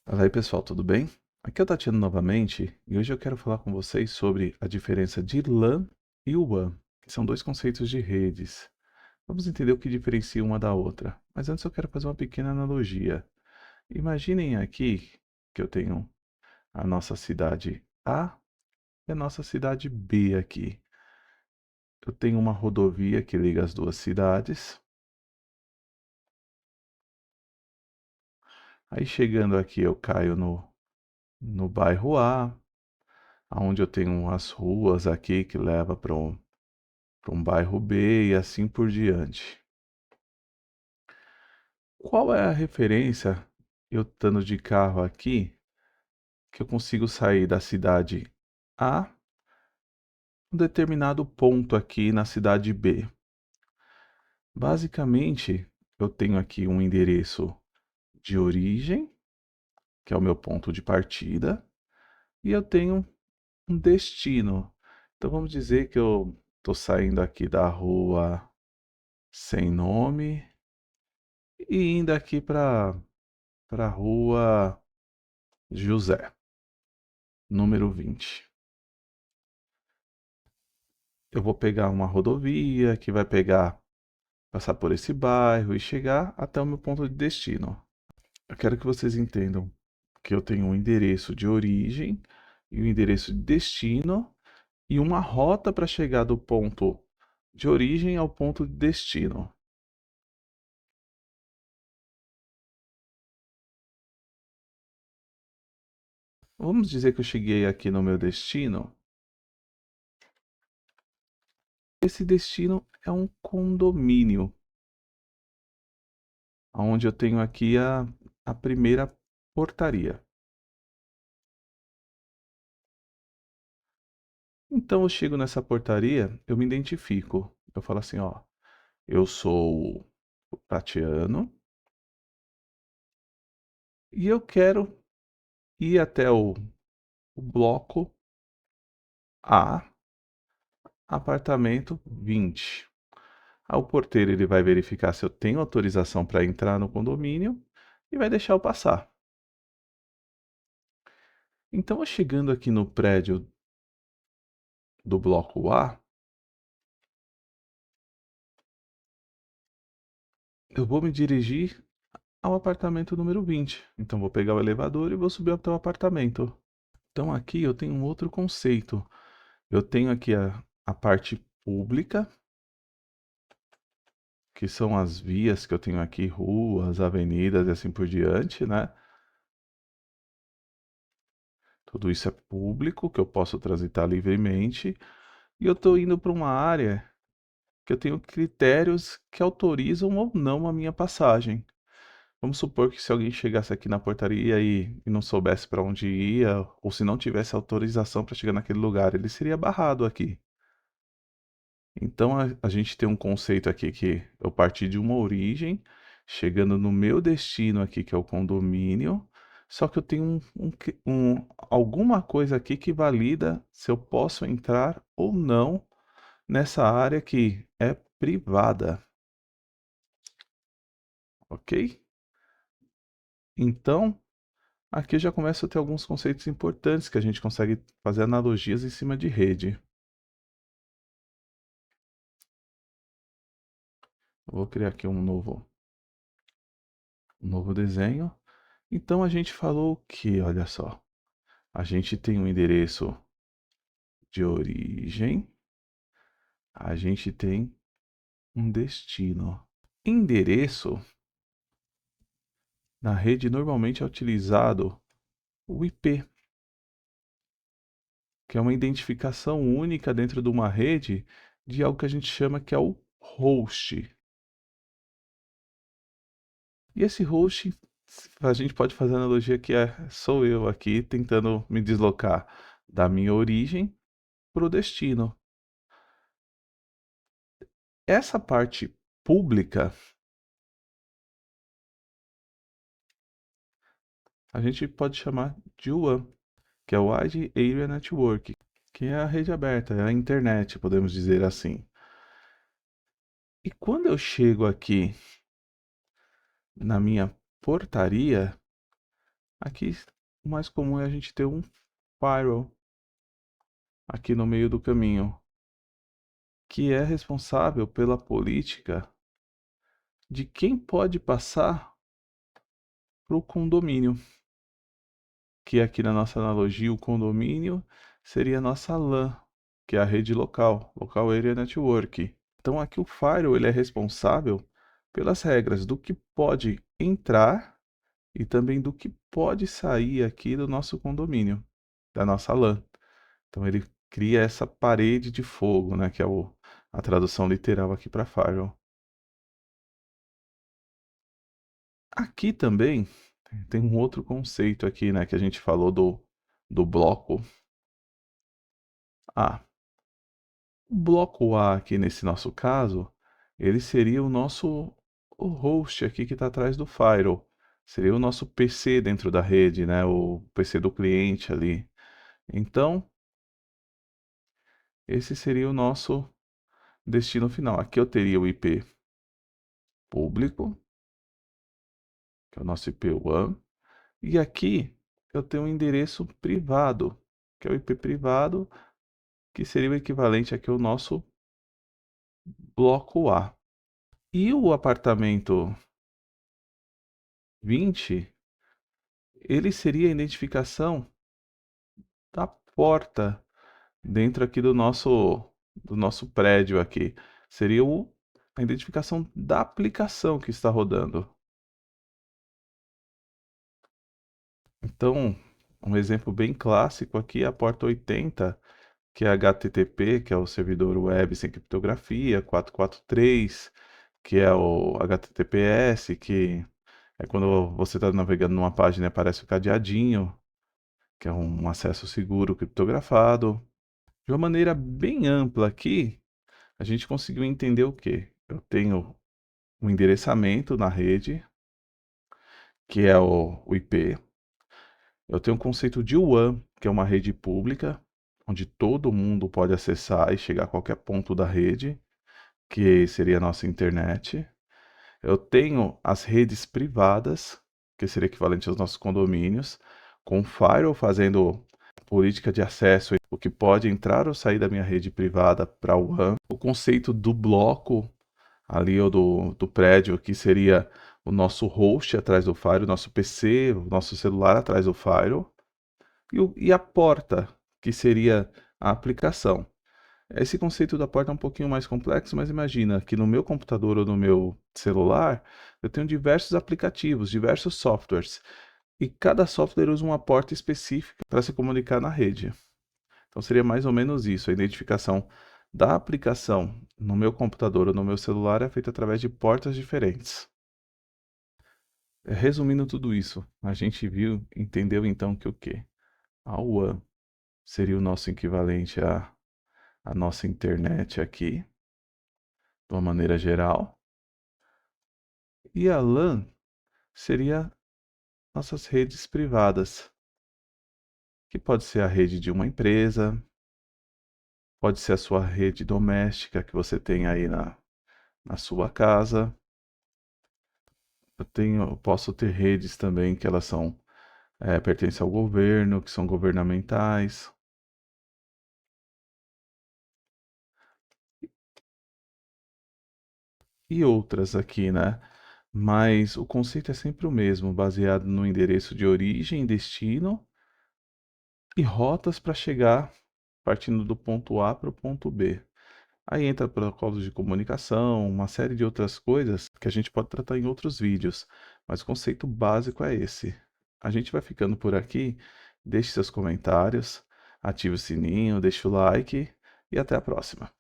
Fala aí pessoal, tudo bem? Aqui é o Tatiano novamente e hoje eu quero falar com vocês sobre a diferença de LAN e WAN, que são dois conceitos de redes. Vamos entender o que diferencia uma da outra, mas antes eu quero fazer uma pequena analogia. Imaginem aqui que eu tenho a nossa cidade A e a nossa cidade B aqui. Eu tenho uma rodovia que liga as duas cidades. Aí chegando aqui eu caio no bairro A, onde eu tenho as ruas aqui que levam para um bairro B e assim por diante. Qual é a referência, eu estando de carro aqui, que eu consigo sair da cidade A um determinado ponto aqui na cidade B? Basicamente, eu tenho aqui um endereço de origem, que é o meu ponto de partida, e eu tenho um destino. Então vamos dizer que eu estou saindo aqui da rua sem nome e indo aqui para a rua José, número 20. Eu vou pegar uma rodovia que vai passar por esse bairro e chegar até o meu ponto de destino. Eu quero que vocês entendam que eu tenho um endereço de origem e um endereço de destino e uma rota para chegar do ponto de origem ao ponto de destino. Vamos dizer que eu cheguei aqui no meu destino. Esse destino é um condomínio, onde eu tenho aqui a primeira portaria. Então eu chego nessa portaria, eu me identifico. Eu falo assim, ó, eu sou o Tatiano e eu quero ir até o bloco A, apartamento 20. Aí o porteiro ele vai verificar se eu tenho autorização para entrar no condomínio e vai deixar eu passar. Então, eu chegando aqui no prédio do bloco A, eu vou me dirigir ao apartamento número 20. Então, vou pegar o elevador e vou subir até o apartamento. Então, aqui eu tenho um outro conceito. Eu tenho aqui a parte pública, que são as vias que eu tenho aqui, ruas, avenidas e assim por diante, né? Tudo isso é público, que eu posso transitar livremente. E eu estou indo para uma área que eu tenho critérios que autorizam ou não a minha passagem. Vamos supor que se alguém chegasse aqui na portaria e não soubesse para onde ia, ou se não tivesse autorização para chegar naquele lugar, ele seria barrado aqui. Então a gente tem um conceito aqui que eu parti de uma origem, chegando no meu destino aqui, que é o condomínio, só que eu tenho alguma coisa aqui que valida se eu posso entrar ou não nessa área que é privada, ok? Então, aqui eu já começo a ter alguns conceitos importantes que a gente consegue fazer analogias em cima de rede. Eu vou criar aqui um novo desenho. Então a gente falou o que? Olha só. A gente tem um endereço de origem, a gente tem um destino. Endereço na rede normalmente é utilizado o IP, que é uma identificação única dentro de uma rede de algo que a gente chama que é o host. E esse host, a gente pode fazer a analogia que sou eu aqui tentando me deslocar da minha origem para o destino. Essa parte pública a gente pode chamar de WAN, que é o Wide Area Network, que é a rede aberta, é a internet, podemos dizer assim. E quando eu chego aqui na minha portaria, Aqui, o mais comum é a gente ter um firewall aqui no meio do caminho, que é responsável pela política de quem pode passar para o condomínio, que aqui na nossa analogia, o condomínio seria a nossa LAN, que é a rede local, Local Area Network. Então aqui o firewall ele é responsável pelas regras do que pode entrar e também do que pode sair aqui do nosso condomínio, da nossa LAN. Então ele cria essa parede de fogo, né, que é a tradução literal aqui para firewall. Aqui também tem um outro conceito aqui, né, que a gente falou do bloco A. O bloco A aqui nesse nosso caso, ele seria o host aqui que está atrás do firewall. Seria o nosso PC dentro da rede, né, o PC do cliente ali. Então, esse seria o nosso destino final. Aqui eu teria o IP público, que é o nosso IP WAN, e aqui eu tenho um endereço privado, que é o IP privado, que seria o equivalente aqui ao nosso bloco A. E o apartamento 20, ele seria a identificação da porta dentro aqui do nosso prédio aqui. Seria a identificação da aplicação que está rodando. Então, um exemplo bem clássico aqui é a porta 80, que é HTTP, que é o servidor web sem criptografia, 443, que é o HTTPS, que é quando você está navegando numa página e aparece o cadeadinho, que é um acesso seguro criptografado. De uma maneira bem ampla aqui, a gente conseguiu entender o quê? Eu tenho um endereçamento na rede, que é o IP. Eu tenho um conceito de WAN, que é uma rede pública, onde todo mundo pode acessar e chegar a qualquer ponto da rede, que seria a nossa internet. Eu tenho as redes privadas, que seria equivalente aos nossos condomínios, com firewall fazendo política de acesso, o que pode entrar ou sair da minha rede privada para o WAN. O conceito do bloco ali, ou do prédio, que seria o nosso host atrás do firewall, o nosso PC, o nosso celular atrás do firewall. E a porta, que seria a aplicação. Esse conceito da porta é um pouquinho mais complexo, mas imagina que no meu computador ou no meu celular, eu tenho diversos aplicativos, diversos softwares, e cada software usa uma porta específica para se comunicar na rede. Então seria mais ou menos isso, a identificação da aplicação no meu computador ou no meu celular é feita através de portas diferentes. Resumindo tudo isso, a gente entendeu então que o quê? A WAN seria o nosso equivalente à nossa internet aqui, de uma maneira geral. E a LAN seria nossas redes privadas, que pode ser a rede de uma empresa, pode ser a sua rede doméstica que você tem aí na sua casa. Eu posso ter redes também que elas pertencem ao governo, que são governamentais. E outras aqui, né? Mas o conceito é sempre o mesmo, baseado no endereço de origem, destino e rotas para chegar partindo do ponto A para o ponto B. Aí entra protocolos de comunicação, uma série de outras coisas que a gente pode tratar em outros vídeos, mas o conceito básico é esse. A gente vai ficando por aqui, deixe seus comentários, ative o sininho, deixe o like e até a próxima.